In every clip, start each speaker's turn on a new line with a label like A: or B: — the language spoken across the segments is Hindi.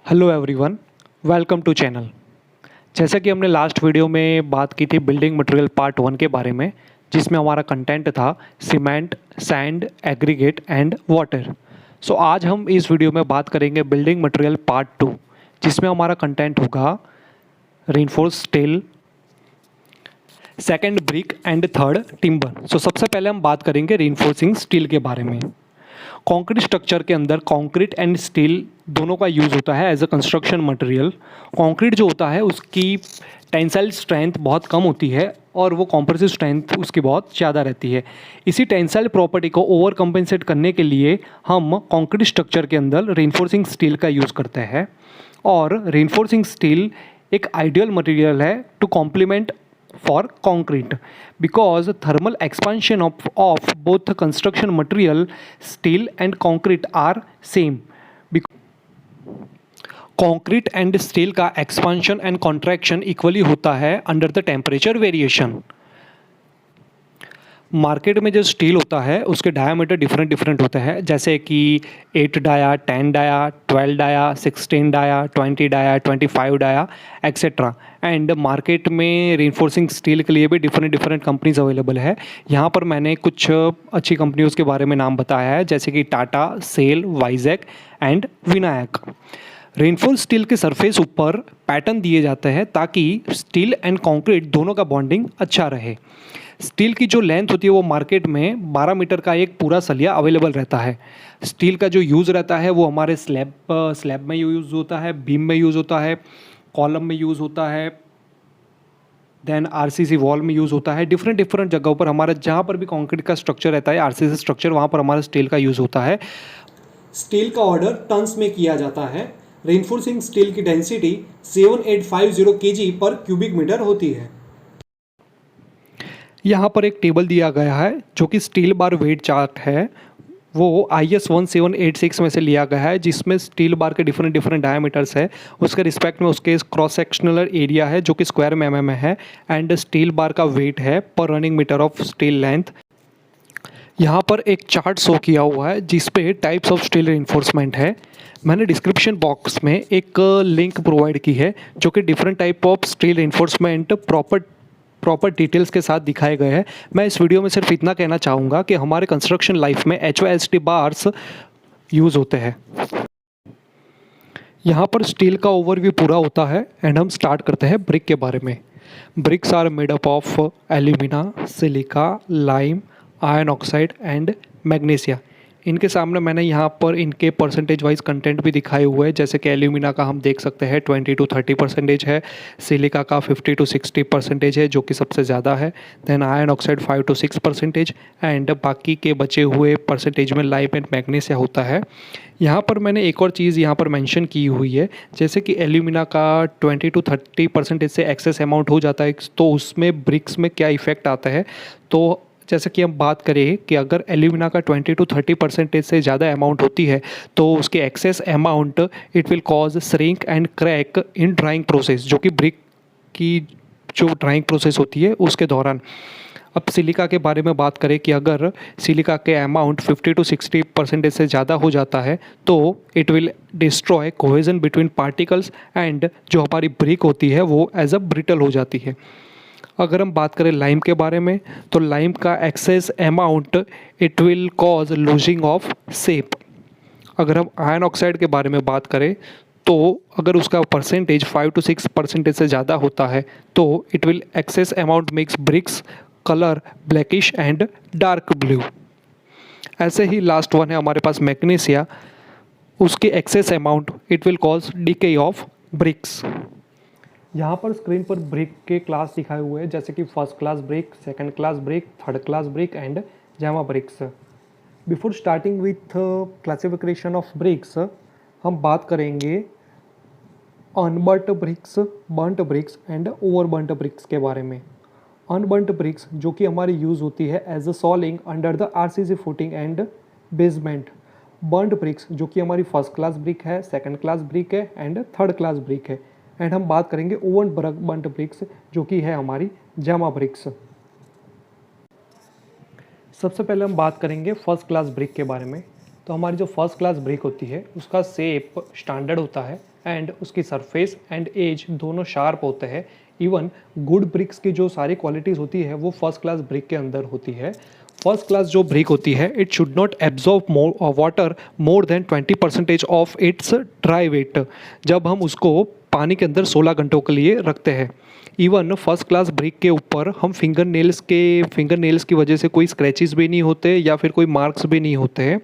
A: Hello everyone, welcome to channel. जैसा कि हमने लास्ट वीडियो में बात की थी बिल्डिंग मटेरियल पार्ट 1 के बारे में, जिसमें हमारा कंटेंट था cement, sand, aggregate and water. So आज हम इस वीडियो में बात करेंगे बिल्डिंग मटेरियल पार्ट 2, जिसमें हमारा कंटेंट होगा reinforced steel, second brick and third timber. So सबसे पहले हम बात करेंगे रीइंफोर्सिंग स्टील के बारे में। कंक्रीट स्ट्रक्चर के अंदर कंक्रीट एंड स्टील दोनों का यूज़ होता है as a construction material. Concrete जो होता है उसकी टेंसाइल स्ट्रेंथ बहुत कम होती है और वो कॉम्प्रेसिव स्ट्रेंथ उसकी बहुत ज़्यादा रहती है। इसी टेंसाइल प्रॉपर्टी को ओवर कंपेंसेट करने के लिए हम कंक्रीट स्ट्रक्चर के अंदर रीइंफोर्सिंग स्टील का यूज़ करते हैं। और रीइंफोर्सिंग स्टील एक आइडियल मटेरियल है to complement for concrete because thermal expansion of both the construction material steel and concrete are same. Concrete and steel का expansion and contraction equally होता है under the temperature variation. Market में जो स्टील होता है उसके डायामीटर डिफरेंट होते हैं, जैसे कि 8 डाया, 10 डाया, 12 डाया, 16 डाया, 20 डाया, 25 डाया एक्सेट्रा। एंड मार्केट में रीइंफोर्सिंग स्टील के लिए भी डिफरेंट कंपनीज अवेलेबल है। यहाँ पर मैंने कुछ अच्छी कंपनियों के बारे में नाम बताया है, जैसे कि Tata, SAIL, Vizag and Vinayak. Reinforced steel के सरफेस ऊपर पैटर्न दिए जाते हैं ताकि स्टील एंड कंक्रीट दोनों का बॉन्डिंग अच्छा रहे। स्टील की जो लेंथ होती है वो मार्केट में 12 मीटर का एक पूरा सलिया अवेलेबल रहता है। स्टील का जो यूज़ रहता है वो हमारे स्लैब में यूज़ होता है, बीम में यूज़ होता है, कॉलम में यूज़ होता है, देन आरसीसी वॉल में यूज़ होता है। डिफरेंट जगहों पर हमारा जहाँ पर भी कंक्रीट का स्ट्रक्चर रहता है, आरसीसी स्ट्रक्चर, वहाँ पर हमारा स्टील का यूज़ होता है। स्टील का ऑर्डर टन्स में किया जाता है। रीइंफोर्सिंग स्टील की डेंसिटी 7850 kg पर क्यूबिक मीटर होती है। यहाँ पर एक टेबल दिया गया है जो कि स्टील बार वेट चार्ट है, वो IS 1786 में से लिया गया है, जिसमें स्टील बार के डिफरेंट डायमीटर्स है। उसके रिस्पेक्ट में उसके क्रॉस सेक्शनल एरिया है जो कि स्क्वायर में mm में है, एंड स्टील बार का वेट है पर running metre of steel length. यहाँ पर एक चार्ट शो किया हुआ है जिस पे टाइप्स ऑफ स्टील रीइंफोर्समेंट है। मैंने डिस्क्रिप्शन बॉक्स में एक लिंक प्रोवाइड की है जो कि different type of steel reinforcement proper details के साथ दिखाए गए हैं। मैं इस वीडियो में सिर्फ इतना कहना चाहूँगा कि हमारे कंस्ट्रक्शन लाइफ में HOST बार्स यूज़ होते हैं। यहाँ पर स्टील का ओवरव्यू पूरा होता है एंड हम स्टार्ट करते हैं ब्रिक के बारे में। Bricks are made up of alumina, silica, lime, iron oxide and magnesia. इनके सामने मैंने यहाँ पर इनके परसेंटेज वाइज कंटेंट भी दिखाए हुए हैं, जैसे कि एल्यूमिना का हम देख सकते हैं 20 to 30% है, सिलिका का 50 to 60% है जो कि सबसे ज़्यादा है, then iron oxide 5 to 6% and बाकी के बचे हुए परसेंटेज में लाइम एंड मैग्नीशिया होता है। यहाँ पर मैंने एक और चीज़ यहाँ पर मेंशन की हुई है, जैसे कि एल्यूमिना का 20 to 30% से एक्सेस अमाउंट हो जाता है, तो उसमें ब्रिक्स में क्या इफ़ेक्ट आता है। तो जैसे कि हम बात करें कि अगर एल्यूमिना का 20 to 30% से ज़्यादा अमाउंट होती है तो उसके excess amount it will cause shrink and crack in drawing process, जो कि ब्रिक की जो ड्राइंग प्रोसेस होती है उसके दौरान। अब सिलिका के बारे में बात करें कि अगर सिलिका के अमाउंट 50 to 60% से ज़्यादा हो जाता है तो it will destroy cohesion between particles and जो हमारी ब्रिक होती है वो एज अ ब्रिटल हो जाती है। अगर हम बात करें लाइम के बारे में तो लाइम का access amount it will cause losing of shape. अगर हम आयरन ऑक्साइड के बारे में बात करें तो अगर उसका परसेंटेज 5 to 6% से ज़्यादा होता है तो it will excess amount makes bricks colour blackish and dark blue. ऐसे ही लास्ट वन है हमारे पास मैग्नीशिया, उसके excess amount it will cause decay of bricks. यहाँ पर स्क्रीन पर ब्रिक के क्लास दिखाए हुए हैं, जैसे कि first class brick, second class brick, third class brick and jhama bricks. Before starting with classification of bricks हम बात करेंगे unburnt bricks, burnt bricks and overburnt bricks के बारे में। अनबर्नट ब्रिक्स जो कि हमारी यूज़ होती है as a soling under the RCC footing and basement. Burnt bricks जो कि हमारी फर्स्ट क्लास ब्रिक है, सेकंड क्लास ब्रिक है एंड थर्ड क्लास ब्रिक है। एंड हम बात करेंगे ओवरबर्नट ब्रिक्स जो कि है हमारी जैमा ब्रिक्स। सबसे पहले हम बात करेंगे फर्स्ट क्लास ब्रिक के बारे में। तो हमारी जो फर्स्ट क्लास ब्रिक होती है उसका शेप स्टैंडर्ड होता है एंड उसकी सरफेस एंड एज दोनों शार्प होते हैं। इवन गुड ब्रिक्स की जो सारी क्वालिटीज़ होती है वो फर्स्ट क्लास ब्रिक के अंदर होती है। फर्स्ट क्लास जो ब्रिक होती है it should not absorb water more than 20% of its dry weight. जब हम उसको पानी के अंदर 16 घंटों के लिए रखते हैं। इवन फर्स्ट क्लास ब्रिक के ऊपर हम फिंगर नेल्स की वजह से कोई स्क्रैचेस भी नहीं होते या फिर कोई मार्क्स भी नहीं होते हैं।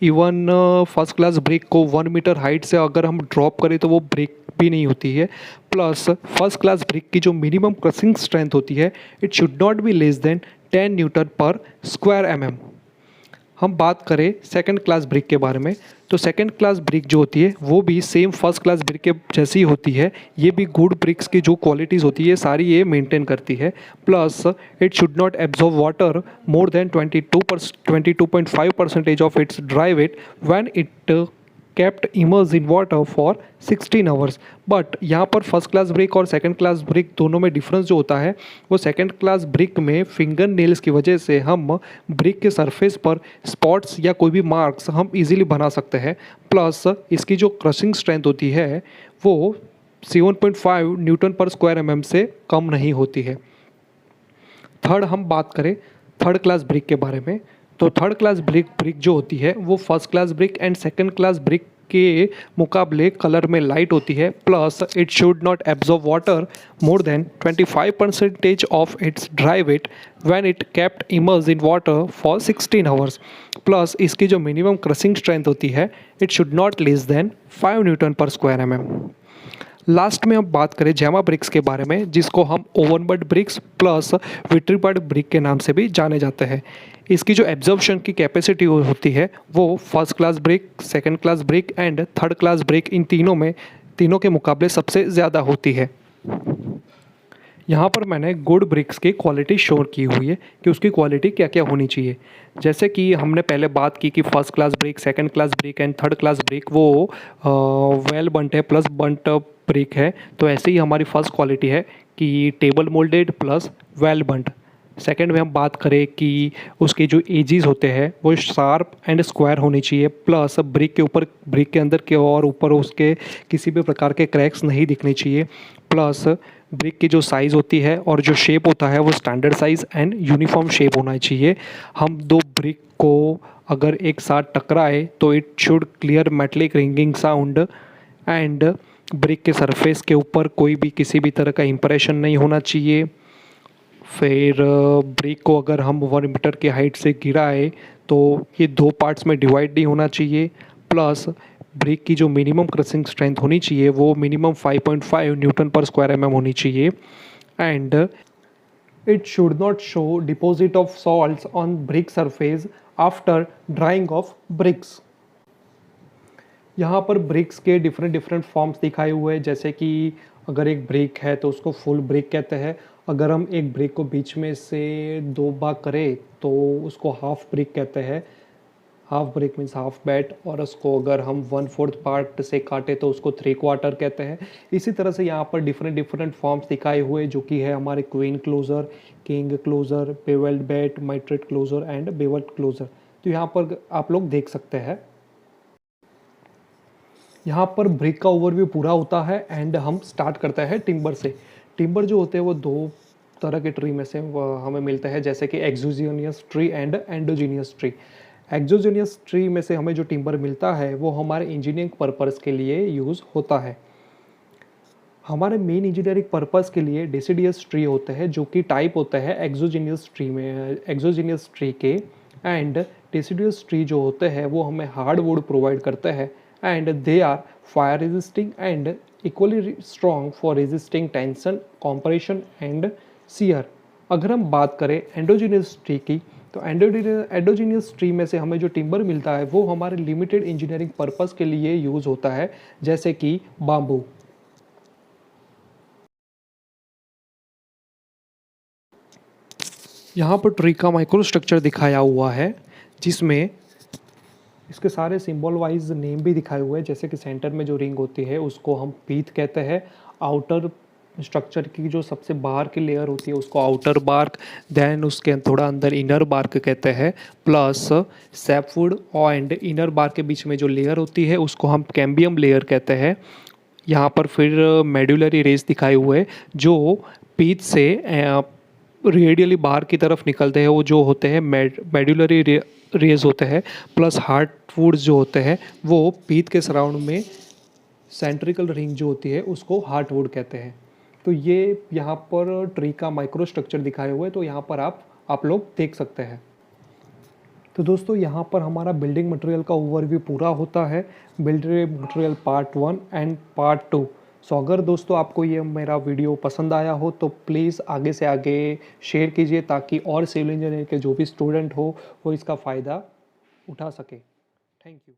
A: इवन फर्स्ट क्लास ब्रिक को 1 मीटर हाइट से अगर हम ड्रॉप करें तो वो ब्रिक भी नहीं होती है। प्लस फर्स्ट क्लास ब्रिक की जो मिनिमम क्रशिंग स्ट्रेंथ होती है it should not be less than 10 Newton per square mm। हम बात करें सेकंड क्लास ब्रिक के बारे में, तो सेकंड क्लास ब्रिक जो होती है वो भी सेम फर्स्ट क्लास ब्रिक के जैसी होती है। ये भी गुड ब्रिक्स की जो क्वालिटीज़ होती है सारी ये मेंटेन करती है। Plus it should not absorb water more than 22.5% of its dry weight when it kept immerse in water for 16 hours. But यहाँ पर फर्स्ट क्लास ब्रिक और सेकंड क्लास ब्रिक दोनों में डिफरेंस जो होता है वो सेकंड क्लास ब्रिक में फिंगर नेल्स की वजह से हम ब्रिक के सरफेस पर स्पॉट्स या कोई भी मार्क्स हम इजीली बना सकते हैं। प्लस इसकी जो क्रशिंग स्ट्रेंथ होती है वो 7.5 न्यूटन पर स्क्वायर mm से कम नहीं होती है। थर्ड हम बात करें थर्ड क्लास ब्रिक के बारे में, तो थर्ड क्लास ब्रिक जो होती है वो first class brick and second class brick के मुकाबले कलर में लाइट होती है। Plus it should not absorb water more than 25% of its dry weight when it kept immerse in water for 16 hours. Plus इसकी जो मिनिमम क्रशिंग स्ट्रेंथ होती है it should not less than 5 newton per square mm। Last में अब बात करें जैमा ब्रिक्स के बारे में, जिसको हम oven burnt bricks plus vitrified brick के नाम से भी जाने जाते हैं। इसकी जो एब्जॉर्प्शन की कैपेसिटी होती है वो first class brick, second class brick and third class brick इन तीनों के मुकाबले सबसे ज़्यादा होती है। यहाँ पर मैंने गुड ब्रिक्स की क्वालिटी शो की हुई है कि उसकी क्वालिटी क्या क्या होनी चाहिए। जैसे कि हमने पहले बात की कि first class brick, second class brick and third class brick वो वेल बंट है प्लस बंट ब्रिक है, तो ऐसे ही हमारी फर्स्ट क्वालिटी है कि टेबल मोल्डेड प्लस वेल बंट। सेकंड में हम बात करें कि उसके जो एजेस होते हैं वो शार्प एंड स्क्वायर होनी चाहिए। प्लस ब्रिक के अंदर के और ऊपर उसके किसी भी प्रकार के क्रैक्स नहीं दिखने चाहिए। प्लस ब्रिक की जो साइज़ होती है और जो शेप होता है वो standard size and uniform shape होना चाहिए। हम दो ब्रिक को अगर एक साथ टकराए तो it should clear metallic ringing sound and brick के सरफेस के ऊपर कोई भी किसी भी तरह का इंप्रेशन नहीं होना चाहिए। फिर ब्रिक को अगर हम 1 मीटर की हाइट से गिराए तो ये 2 पार्ट्स में डिवाइड नहीं होना चाहिए। प्लस ब्रिक की जो मिनिमम क्रशिंग स्ट्रेंथ होनी चाहिए वो minimum 5.5 Newton per square mm होनी चाहिए। And it should not show deposit of salts on brick surface after drying of bricks. यहाँ पर ब्रिक्स के डिफरेंट फॉर्म्स दिखाए हुए हैं, जैसे कि अगर एक ब्रिक है तो उसको फुल ब्रिक कहते हैं। अगर हम एक ब्रिक को बीच में से 2 भाग करें तो उसको हाफ ब्रिक कहते हैं। Half brick means half bat, और उसको अगर हम 1/4 पार्ट से काटे तो उसको 3/4 कहते हैं। इसी तरह से यहाँ पर डिफरेंट फॉर्म्स दिखाए हुए जो कि है हमारे queen closer, king closer, bevelled bat, mitred closer and bevelled closer. तो यहाँ पर आप लोग देख सकते हैं। यहाँ पर ब्रिक का ओवरव्यू पूरा होता है एंड हम स्टार्ट करते हैं टिम्बर से। टिम्बर जो होते हैं वो 2 तरह के ट्री में से हमें मिलता है, जैसे कि exogenous tree and endogenous tree. Exogenous tree में से हमें जो टिम्बर मिलता है वो हमारे इंजीनियरिंग पर्पस के लिए यूज़ होता है। हमारे मेन इंजीनियरिंग पर्पस के लिए डेसिडियस ट्री होते हैं जो कि टाइप होता है एक्सोजीनियस ट्री के। एंड डेसिडियस ट्री जो होते हैं वो हमें हार्ड वुड प्रोवाइड करते हैं and they are fire resisting and equally strong for resisting tension, compression and shear. अगर हम बात करें एंडोजीनियस ट्री की, तो एंडोजीनियस ट्री में से हमें जो टिम्बर मिलता है वो हमारे लिमिटेड इंजीनियरिंग पर्पस के लिए यूज़ होता है, जैसे कि बाम्बू। यहाँ पर ट्री का माइक्रो स्ट्रक्चर दिखाया हुआ है जिसमें इसके सारे सिंबल वाइज नेम भी दिखाए हुए हैं, जैसे कि सेंटर में जो रिंग होती है उसको हम पीथ कहते हैं, आउटर स्ट्रक्चर की जो सबसे बाहर की लेयर होती है उसको आउटर बार्क, देन उसके थोड़ा अंदर इनर बार्क कहते हैं, प्लस सैपवुड और एंड इनर बार्क के बीच में जो लेयर होती है उसको हम कैम्बियम लेयर कहते हैं। यहाँ पर फिर मेडुलरी रेस दिखाए हुए जो पीच से रेडियली बाहर की तरफ निकलते हैं, वो जो होते हैं मेडुलरी रेज होते हैं, प्लस हार्टवुड जो होते हैं वो पीत के सराउंड में सेंट्रिकल रिंग जो होती है उसको हार्टवुड कहते हैं। तो ये यहाँ पर ट्री का माइक्रो स्ट्रक्चर दिखाए हुए, तो यहाँ पर आप लोग देख सकते हैं। तो दोस्तों यहाँ पर हमारा बिल्डिंग मटेरियल का ओवरव्यू पूरा होता है, building material part 1 and part 2। सो अगर दोस्तों आपको ये मेरा वीडियो पसंद आया हो तो प्लीज़ आगे से आगे शेयर कीजिए, ताकि और सिविल इंजीनियर के जो भी स्टूडेंट हो वो इसका फ़ायदा उठा सके। Thank you.